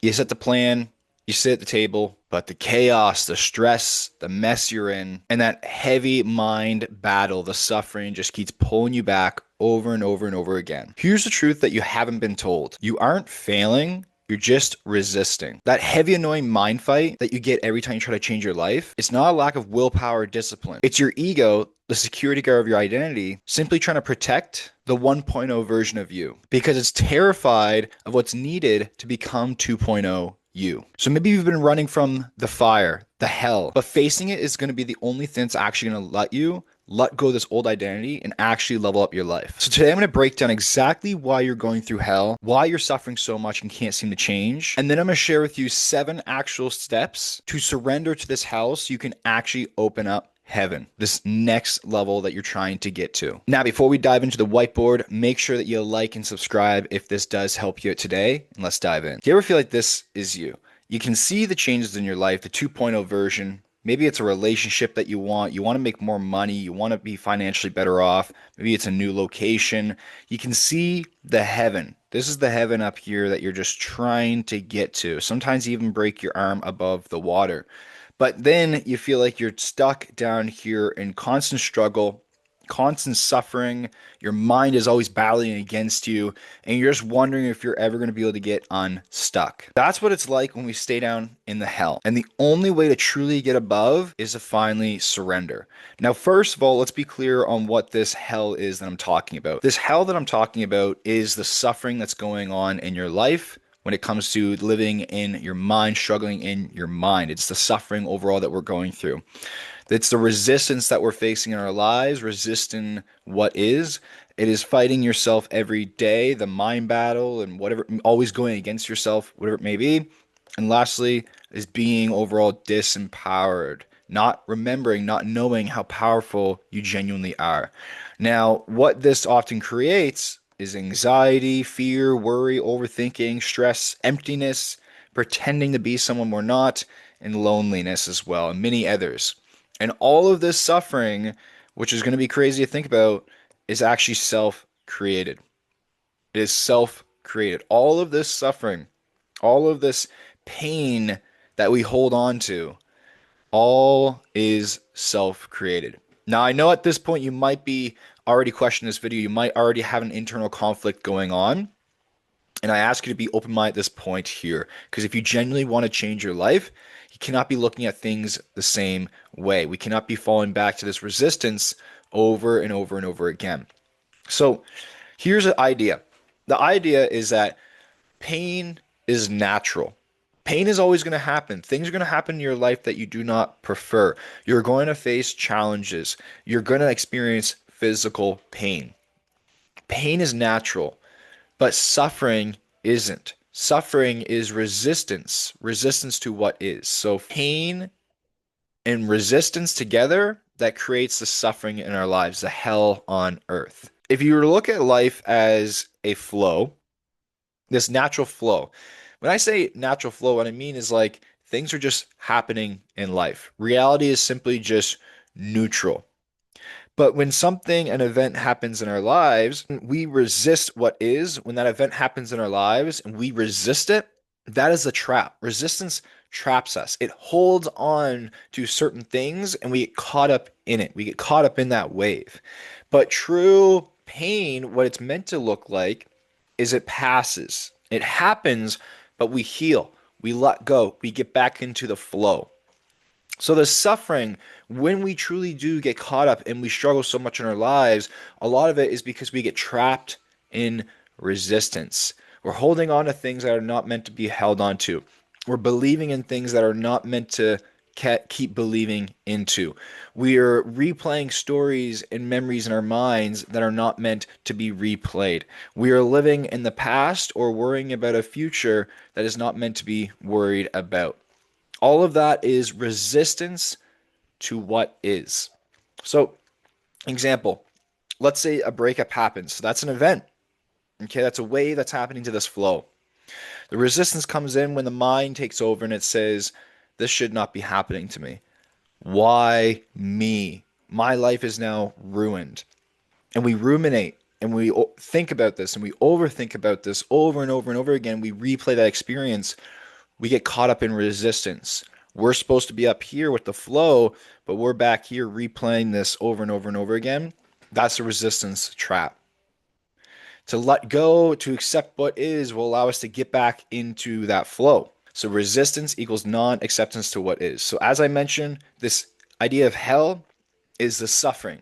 You set the plan, you sit at the table, but the chaos, the stress, the mess you're in, and that heavy mind battle, the suffering just keeps pulling you back over and over and over again. Here's the truth that you haven't been told. You aren't failing. You're just resisting. That heavy, annoying mind fight that you get every time you try to change your life, it's not a lack of willpower or discipline. It's your ego, the security guard of your identity, simply trying to protect the 1.0 version of you because it's terrified of what's needed to become 2.0 you. So maybe you've been running from the fire, the hell, but facing it is going to be the only thing that's actually going to let go of this old identity and actually level up your life. So today I'm going to break down exactly why you're going through hell, why you're suffering so much and can't seem to change. And then I'm going to share with you 7 actual steps to surrender to this hell so you can actually open up heaven, this next level that you're trying to get to. Now, before we dive into the whiteboard, make sure that you like and subscribe if this does help you out today, and let's dive in. Do you ever feel like this is you? You can see the changes in your life, the 2.0 version. Maybe it's a relationship that you want to make more money, you want to be financially better off. Maybe it's a new location. You can see the heaven. This is the heaven up here that you're just trying to get to. Sometimes you even break your arm above the water. But then you feel like you're stuck down here in constant struggle, constant suffering. Your mind is always battling against you, and you're just wondering if you're ever going to be able to get unstuck. That's what it's like when we stay down in the hell. And the only way to truly get above is to finally surrender. Now, first of all, let's be clear on what this hell is that I'm talking about. This hell that I'm talking about is the suffering that's going on in your life when it comes to living in your mind, struggling in your mind. It's the suffering overall that we're going through. It's the resistance that we're facing in our lives, resisting what is. It is fighting yourself every day, the mind battle and whatever, always going against yourself, whatever it may be. And lastly, is being overall disempowered, not remembering, not knowing how powerful you genuinely are. Now, what this often creates is anxiety, fear, worry, overthinking, stress, emptiness, pretending to be someone we're not, and loneliness as well, and many others. And all of this suffering, which is going to be crazy to think about, is actually self created. It is self created. All of this suffering, all of this pain that we hold on to, all is self created. Now, I know at this point you might be already questioning this video, you might already have an internal conflict going on. And I ask you to be open minded at this point here, because if you genuinely want to change your life, you cannot be looking at things the same way. We cannot be falling back to this resistance over and over and over again. So here's the idea. The idea is that pain is natural. Pain is always going to happen. Things are going to happen in your life that you do not prefer. You're going to face challenges. You're going to experience physical pain. Pain is natural. But suffering isn't. Suffering is resistance, resistance to what is. So pain and resistance together, that creates the suffering in our lives, the hell on earth. If you were to look at life as a flow, this natural flow, when I say natural flow, what I mean is like things are just happening in life. Reality is simply just neutral. But when something, an event happens in our lives, we resist what is. When that event happens in our lives and we resist it, that is a trap. Resistance traps us. It holds on to certain things and we get caught up in it. We get caught up in that wave. But true pain, what it's meant to look like, is it passes. It happens, but we heal. We let go. We get back into the flow. So the suffering, when we truly do get caught up and we struggle so much in our lives, a lot of it is because we get trapped in resistance. We're holding on to things that are not meant to be held on to. We're believing in things that are not meant to keep believing into. We are replaying stories and memories in our minds that are not meant to be replayed. We are living in the past or worrying about a future that is not meant to be worried about. All of that is resistance to what is. So, example, let's say a breakup happens. So that's an event. Okay, that's a wave that's happening to this flow. The resistance comes in when the mind takes over and it says, this should not be happening to me. Why me? My life is now ruined. And we ruminate and we think about this and we overthink about this over and over and over again. We replay that experience We get caught up in resistance. We're supposed to be up here with the flow, but we're back here replaying this over and over and over again. That's a resistance trap. To let go, to accept what is, will allow us to get back into that flow. So resistance equals non-acceptance to what is. So as I mentioned, this idea of hell is the suffering,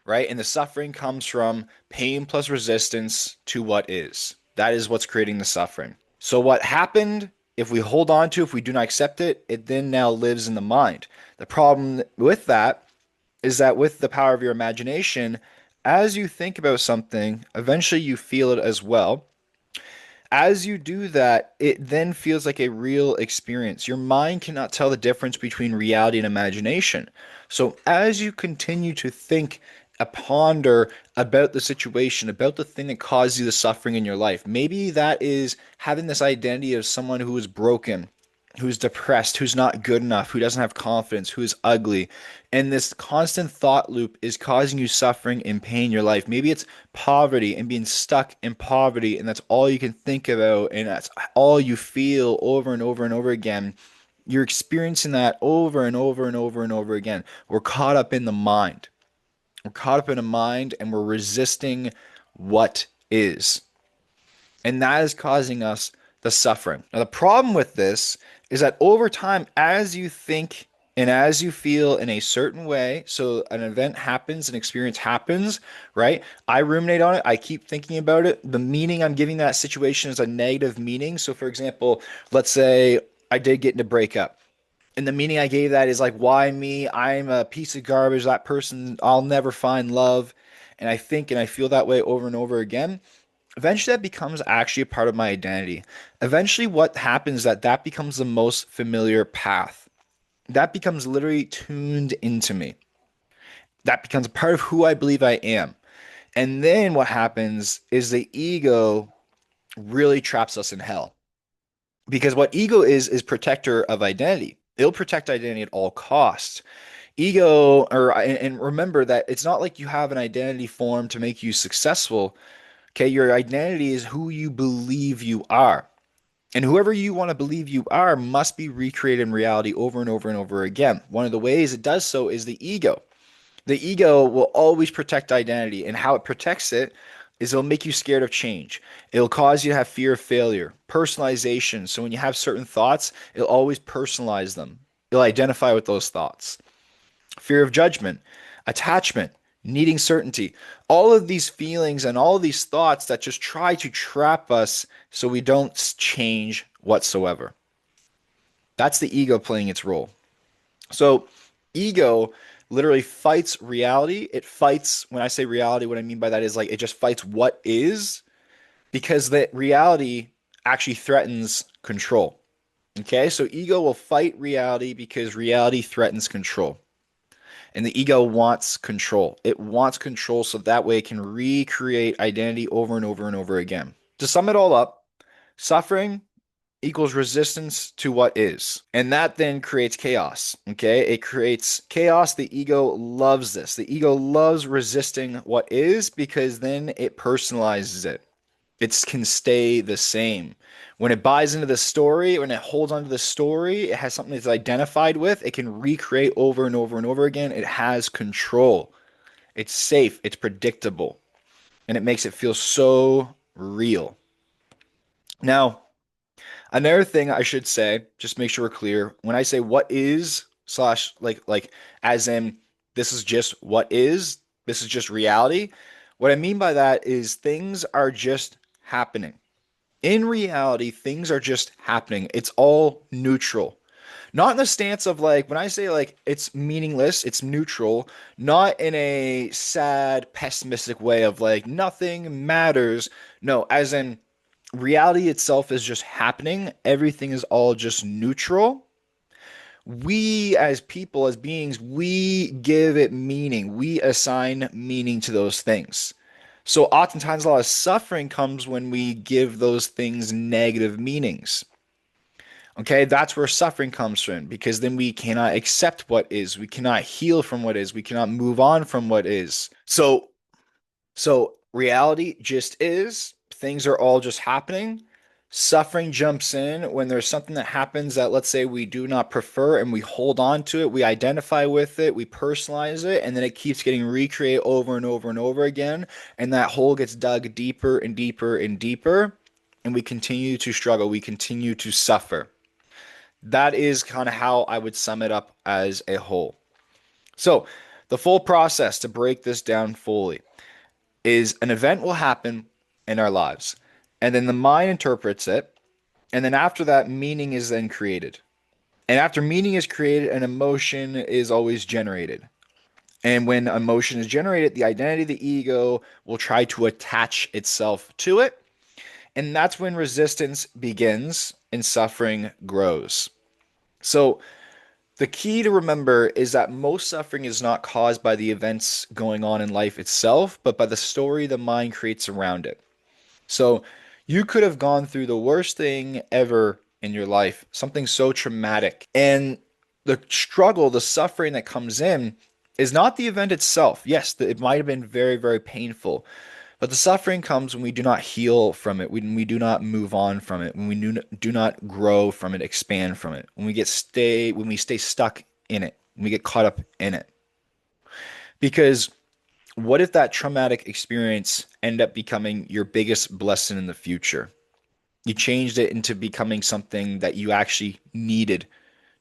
right? And the suffering comes from pain plus resistance to what is. That is what's creating the suffering. So what happened, if we hold on to, if we do not accept it, it then now lives in the mind. The problem with that is that with the power of your imagination, as you think about something, eventually you feel it as well. As you do that, it then feels like a real experience. Your mind cannot tell the difference between reality and imagination. So as you continue to think, ponder about the situation, about the thing that caused you the suffering in your life, maybe that is having this identity of someone who is broken, who's depressed, who's not good enough, who doesn't have confidence, who is ugly. And this constant thought loop is causing you suffering and pain in your life. Maybe it's poverty and being stuck in poverty, and that's all you can think about, and that's all you feel over and over and over again. You're experiencing that over and over and over and over again. We're caught up in the mind. We're caught up in a mind and we're resisting what is. And that is causing us the suffering. Now, the problem with this is that over time, as you think and as you feel in a certain way, so an event happens, an experience happens, right? I ruminate on it. I keep thinking about it. The meaning I'm giving that situation is a negative meaning. So, for example, let's say I did get in a breakup. And the meaning I gave that is like, why me? I'm a piece of garbage. That person, I'll never find love. And I think and I feel that way over and over again. Eventually, that becomes actually a part of my identity. Eventually, what happens is that that becomes the most familiar path. That becomes literally tuned into me. That becomes a part of who I believe I am. And then what happens is the ego really traps us in hell. Because what ego is protector of identity. It'll protect identity at all costs. Ego, or and remember that it's not like you have an identity form to make you successful. Okay, your identity is who you believe you are. And whoever you want to believe you are must be recreated in reality over and over and over again. One of the ways it does so is the ego. The ego will always protect identity, and how it protects it is it'll make you scared of change. It'll cause you to have fear of failure, personalization. So when you have certain thoughts, it'll always personalize them. It'll identify with those thoughts. Fear of judgment, attachment, needing certainty. All of these feelings and all of these thoughts that just try to trap us so we don't change whatsoever. That's the ego playing its role. So, ego literally fights reality. It fights, when I say reality, what I mean by that is like it just fights what is, because that reality actually threatens control. Okay, so ego will fight reality because reality threatens control. And the ego wants control. It wants control so that way it can recreate identity over and over and over again. To sum it all up, suffering equals resistance to what is. And that then creates chaos. Okay. It creates chaos. The ego loves this. The ego loves resisting what is because then it personalizes it. It can stay the same. When it buys into the story, when it holds onto the story, it has something it's identified with, it can recreate over and over and over again. It has control. It's safe, it's predictable, and it makes it feel so real. Now, another thing I should say, just make sure we're clear, when I say what is slash like as in this is just what is, this is just reality, what I mean by that is things are just happening. In reality, things are just happening. It's all neutral. Not in the stance of like, when I say like it's meaningless, it's neutral, not in a sad, pessimistic way of like nothing matters. No, as in reality itself is just happening. Everything is all just neutral. We as people, as beings, we give it meaning. We assign meaning to those things. So oftentimes a lot of suffering comes when we give those things negative meanings. Okay, that's where suffering comes from because then we cannot accept what is, we cannot heal from what is, we cannot move on from what is. So reality just is, things are all just happening. Suffering jumps in when there's something that happens that, let's say, we do not prefer and we hold on to it, we identify with it, we personalize it, and then it keeps getting recreated over and over and over again. And that hole gets dug deeper and deeper and deeper. And we continue to struggle, we continue to suffer. That is kind of how I would sum it up as a whole. So, the full process to break this down fully is an event will happen in our lives, and then the mind interprets it, and then after that, meaning is then created. And after meaning is created, an emotion is always generated. And when emotion is generated, the identity, the ego will try to attach itself to it. And that's when resistance begins and suffering grows. So, the key to remember is that most suffering is not caused by the events going on in life itself, but by the story the mind creates around it. So you could have gone through the worst thing ever in your life, something so traumatic. And the struggle, the suffering that comes in is not the event itself. Yes, it might have been very, very painful, but the suffering comes when we do not heal from it, when we do not move on from it, when we do not grow from it, expand from it, when we stay stuck in it, when we get caught up in it. Because what if that traumatic experience ended up becoming your biggest blessing in the future? You changed it into becoming something that you actually needed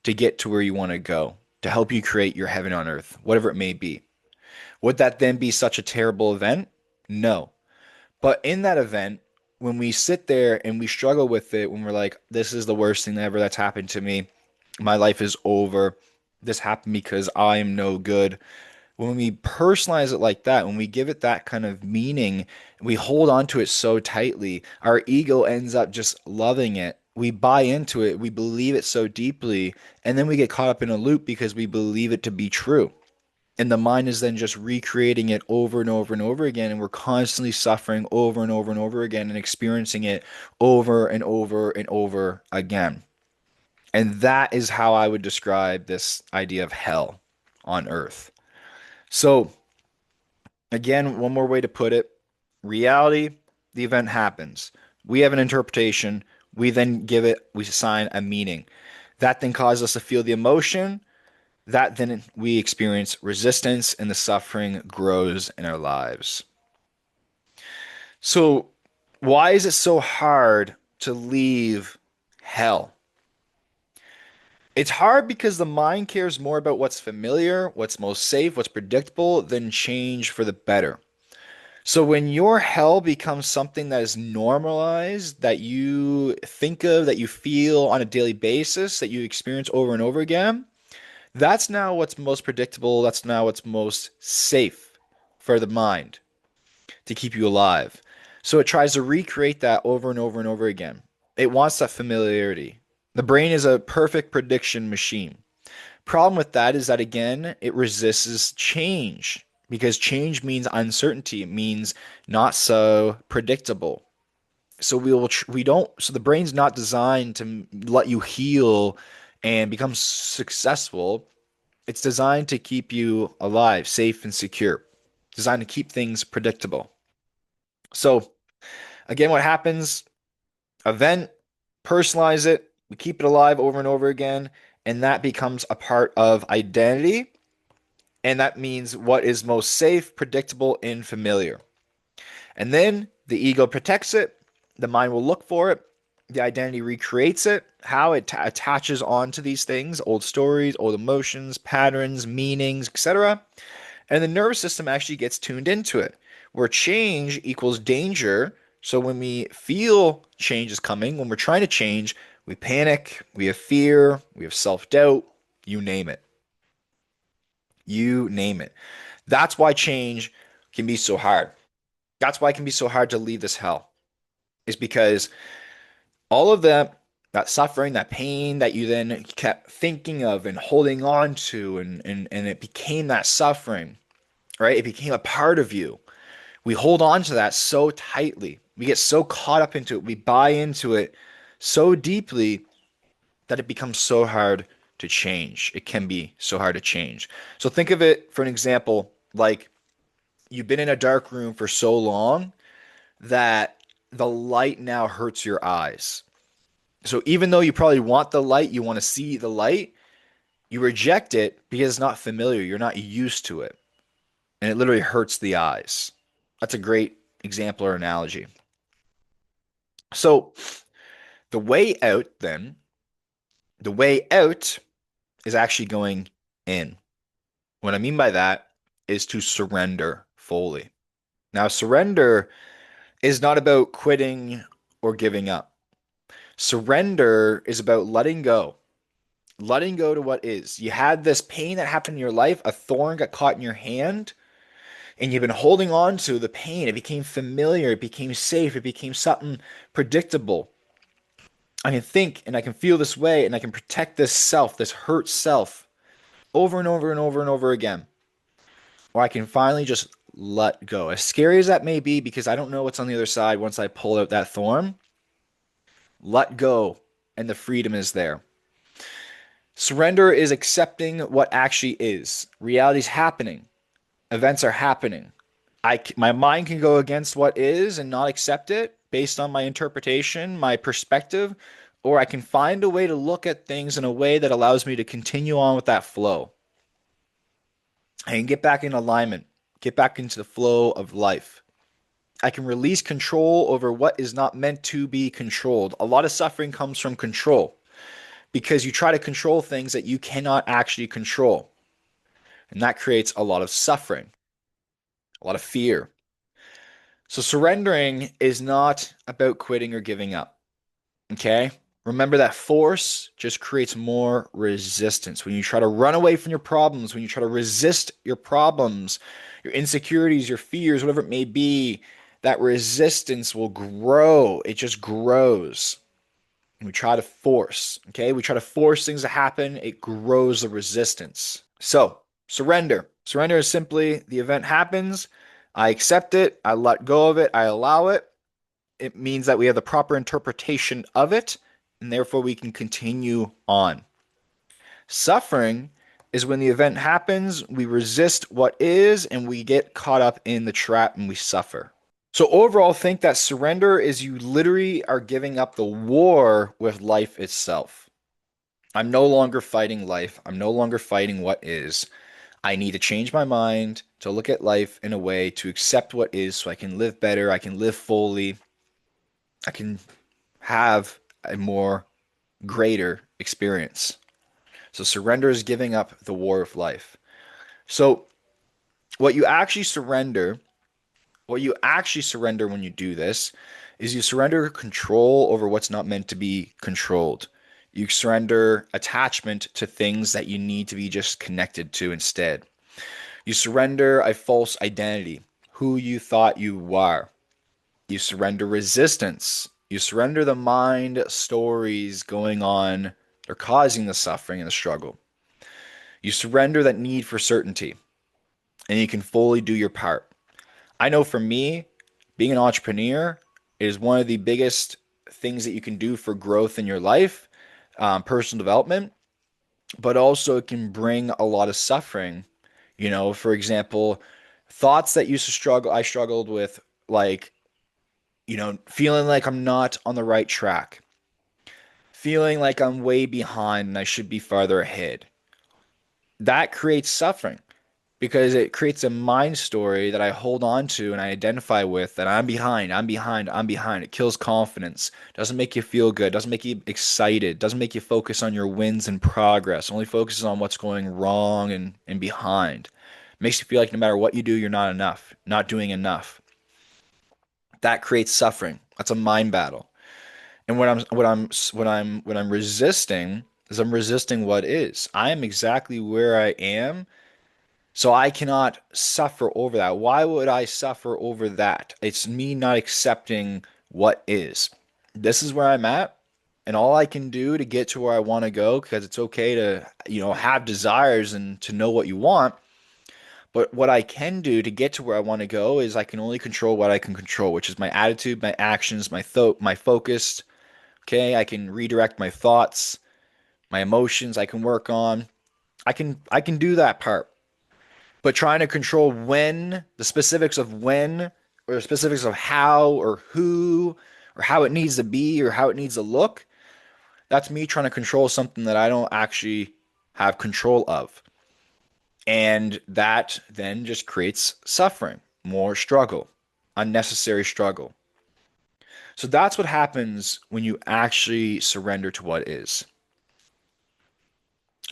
to get to where you want to go, to help you create your heaven on earth, whatever it may be. Would that then be such a terrible event? No. But in that event, when we sit there and we struggle with it, when we're like, this is the worst thing ever that's happened to me, my life is over, this happened because I am no good. When we personalize it like that, when we give it that kind of meaning, we hold on to it so tightly, our ego ends up just loving it. We buy into it, we believe it so deeply, and then we get caught up in a loop because we believe it to be true. And the mind is then just recreating it over and over and over again, and we're constantly suffering over and over and over again and experiencing it over and over and over again. And that is how I would describe this idea of hell on earth. So, again, one more way to put it, reality, the event happens. We have an interpretation. We then we assign a meaning. That then causes us to feel the emotion. That then we experience resistance and the suffering grows in our lives. So, why is it so hard to leave hell? It's hard because the mind cares more about what's familiar, what's most safe, what's predictable than change for the better. So when your hell becomes something that is normalized, that you think of, that you feel on a daily basis, that you experience over and over again, that's now what's most predictable. That's now what's most safe for the mind to keep you alive. So it tries to recreate that over and over and over again. It wants that familiarity. The brain is a perfect prediction machine. Problem with that is that again, it resists change because change means uncertainty. It means not so predictable. So we don't so the brain's not designed to let you heal and become successful. It's designed to keep you alive, safe and secure. Designed to keep things predictable. So again, what happens? Event, personalize it, we keep it alive over and over again, and that becomes a part of identity. And that means what is most safe, predictable, and familiar. And then the ego protects it. The mind will look for it. The identity recreates it, how it attaches onto these things, old stories, old emotions, patterns, meanings, etc. And the nervous system actually gets tuned into it, where change equals danger. So when we feel change is coming, when we're trying to change, we panic, we have fear, we have self-doubt, you name it. You name it. That's why change can be so hard. That's why it can be so hard to leave this hell, is because all of that suffering, that pain that you then kept thinking of and holding on to, and it became that suffering, right? It became a part of you. We hold on to that so tightly. We get so caught up into it. We buy into it so deeply that it becomes so hard to change. It can be so hard to change. So think of it for an example, like you've been in a dark room for so long that the light now hurts your eyes. So even though you probably want the light, you want to see the light, you reject it because it's not familiar. You're not used to it. And it literally hurts the eyes. That's a great example or analogy. So the way out, then, the way out is actually going in. What I mean by that is to surrender fully. Now, surrender is not about quitting or giving up. Surrender is about letting go to what is. You had this pain that happened in your life, a thorn got caught in your hand, and you've been holding on to the pain. It became familiar, it became safe, it became something predictable. I can think and I can feel this way, and I can protect this self, this hurt self, over and over and over and over again. Or I can finally just let go. As scary as that may be, because I don't know what's on the other side once I pull out that thorn, let go, and the freedom is there. Surrender is accepting what actually is. Reality's happening. Events are happening. My mind can go against what is and not accept it based on my interpretation, my perspective, or I can find a way to look at things in a way that allows me to continue on with that flow. I can get back in alignment, get back into the flow of life. I can release control over what is not meant to be controlled. A lot of suffering comes from control because you try to control things that you cannot actually control. And that creates a lot of suffering, a lot of fear. So surrendering is not about quitting or giving up. Okay? Remember that force just creates more resistance. When you try to run away from your problems, when you try to resist your problems, your insecurities, your fears, whatever it may be, that resistance will grow. It just grows. We try to force, okay? We try to force things to happen. It grows the resistance. So, surrender. Surrender is simply the event happens. I accept it. I let go of it. I allow it. It means that we have the proper interpretation of it, and therefore we can continue on. Suffering is when the event happens, we resist what is, and we get caught up in the trap and we suffer. So overall, think that surrender is you literally are giving up the war with life itself. I'm no longer fighting life. I'm no longer fighting what is. I need to change my mind to look at life in a way to accept what is so I can live better. I can live fully. I can have a more greater experience. So surrender is giving up the war of life. So what you actually surrender What you actually surrender when you do this is you surrender control over what's not meant to be controlled. You surrender attachment to things that you need to be just connected to instead. You surrender a false identity, who you thought you were. You surrender resistance. You surrender the mind stories going on or causing the suffering and the struggle. You surrender that need for certainty, and you can fully do your part. I know for me, being an entrepreneur is one of the biggest things that you can do for growth in your life, personal development, but also it can bring a lot of suffering. For example, thoughts that used to I struggled with, like, feeling like I'm not on the right track, feeling like I'm way behind and I should be farther ahead. That creates suffering, because it creates a mind story that I hold on to and I identify with that I'm behind, I'm behind, I'm behind. It kills confidence, doesn't make you feel good, doesn't make you excited, doesn't make you focus on your wins and progress, only focuses on what's going wrong and behind. Makes you feel like no matter what you do, you're not enough, not doing enough. That creates suffering. That's a mind battle. And what I'm resisting is I'm resisting what is. I am exactly where I am, so I cannot suffer over that. Why would I suffer over that? It's me not accepting what is. This is where I'm at, and all I can do to get to where I want to go, because it's okay to, have desires and to know what you want. But what I can do to get to where I want to go is I can only control what I can control, which is my attitude, my actions, my focus. Okay, I can redirect my thoughts, my emotions. I can work on. I can do that part. But trying to control when, the specifics of when or the specifics of how or who or how it needs to be or how it needs to look, that's me trying to control something that I don't actually have control of. And that then just creates suffering, more struggle, unnecessary struggle. So that's what happens when you actually surrender to what is.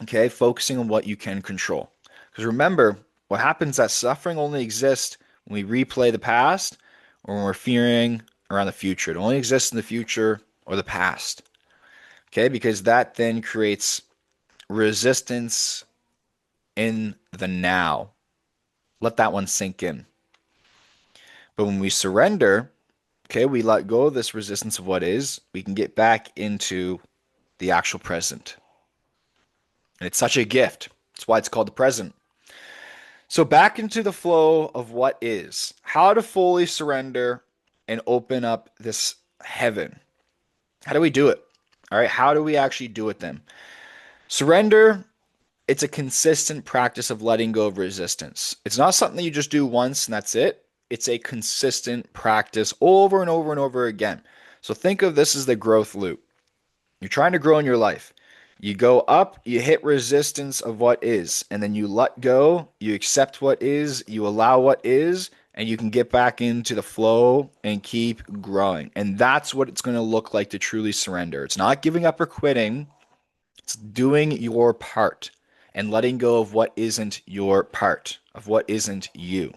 Okay, focusing on what you can control. Because remember, what happens is that suffering only exists when we replay the past or when we're fearing around the future. It only exists in the future or the past. Okay, because that then creates resistance in the now. Let that one sink in. But when we surrender, okay, we let go of this resistance of what is, we can get back into the actual present. And it's such a gift. That's why it's called the present. So back into the flow of what is, how to fully surrender and open up this heaven. How do we do it? All right, how do we actually do it then? Surrender, it's a consistent practice of letting go of resistance. It's not something you just do once and that's it. It's a consistent practice over and over and over again. So think of this as the growth loop. You're trying to grow in your life. You go up, you hit resistance of what is, and then you let go, you accept what is, you allow what is, and you can get back into the flow and keep growing. And that's what it's going to look like to truly surrender. It's not giving up or quitting, it's doing your part and letting go of what isn't your part, of what isn't you.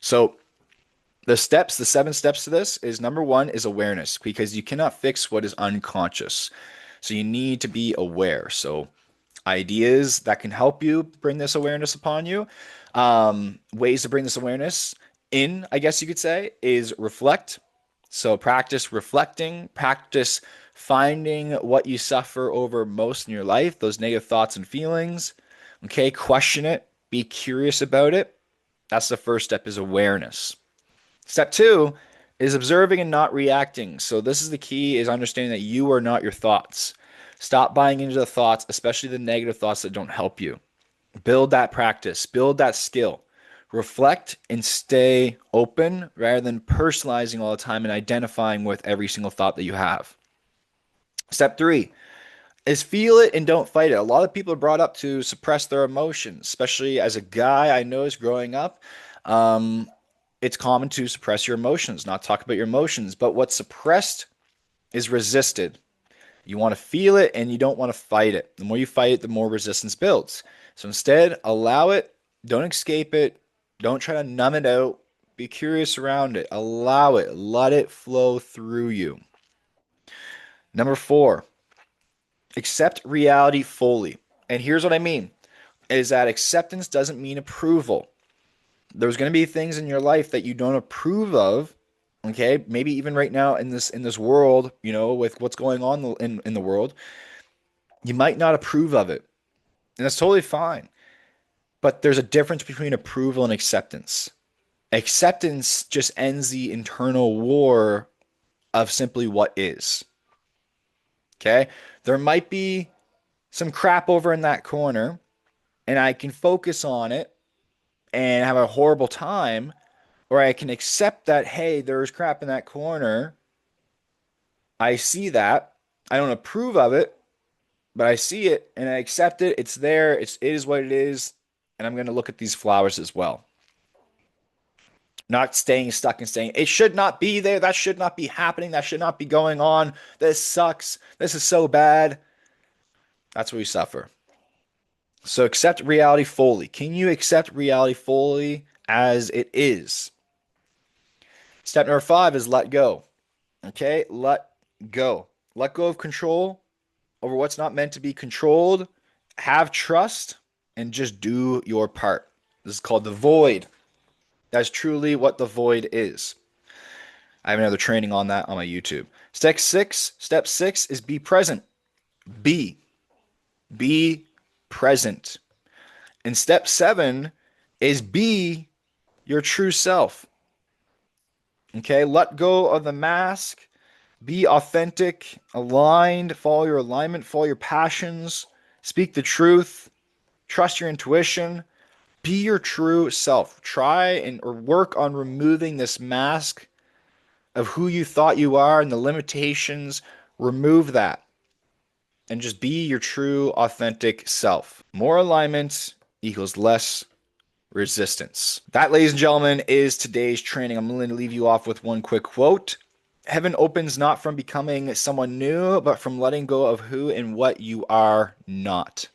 So, the steps, the 7 steps to this is number one is awareness because you cannot fix what is unconscious. So you need to be aware. So ideas that can help you bring this awareness upon you, ways to bring this awareness in, I guess you could say, is reflect. So practice reflecting, practice finding what you suffer over most in your life, those negative thoughts and feelings. Okay, question it, be curious about it. That's the first step is awareness. Step two is observing and not reacting. So this is the key is understanding that you are not your thoughts. Stop buying into the thoughts, especially the negative thoughts that don't help you. Build that practice, build that skill. Reflect and stay open rather than personalizing all the time and identifying with every single thought that you have. Step three is feel it and don't fight it. A lot of people are brought up to suppress their emotions, especially as a guy I noticed growing up. Um, it's common to suppress your emotions, not talk about your emotions. But what's suppressed is resisted. You want to feel it and you don't want to fight it. The more you fight it, the more resistance builds. So instead, allow it, don't escape it, don't try to numb it out. Be curious around it, allow it, let it flow through you. Number four, accept reality fully. And here's what I mean is that acceptance doesn't mean approval. There's going to be things in your life that you don't approve of, okay? Maybe even right now in this world, with what's going on in the world, you might not approve of it. And that's totally fine. But there's a difference between approval and acceptance. Acceptance just ends the internal war of simply what is. Okay? There might be some crap over in that corner, and I can focus on it and have a horrible time, or I can accept that, hey, there's crap in that corner. I see that. I don't approve of it, but I see it and I accept it. It's there. It is what it is. And I'm going to look at these flowers as well. Not staying stuck and saying, it should not be there. That should not be happening. That should not be going on. This sucks. This is so bad. That's where we suffer. So accept reality fully. Can you accept reality fully as it is? Step number 5 is let go. Okay, let go. Let go of control over what's not meant to be controlled. Have trust and just do your part. This is called the void. That's truly what the void is. I have another training on that on my YouTube. Step six is be present. Be. Be present. And step 7 is be your true self. Okay, let go of the mask. Be authentic, aligned, follow your alignment, follow your passions, speak the truth, trust your intuition, Be your true self. Try and or work on removing this mask of who you thought you are and the limitations. Remove that and just be your true, authentic self. More alignment equals less resistance. That, ladies and gentlemen, is today's training. I'm going to leave you off with one quick quote. Heaven opens not from becoming someone new, but from letting go of who and what you are not.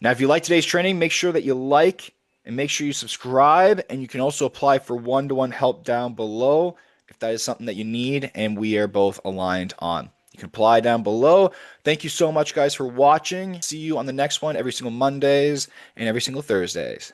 Now, if you like today's training, make sure that you like and make sure you subscribe. And you can also apply for one-to-one help down below if that is something that you need and we are both aligned on. You can apply down below. Thank you so much, guys, for watching. See you on the next one every single Mondays and every single Thursdays.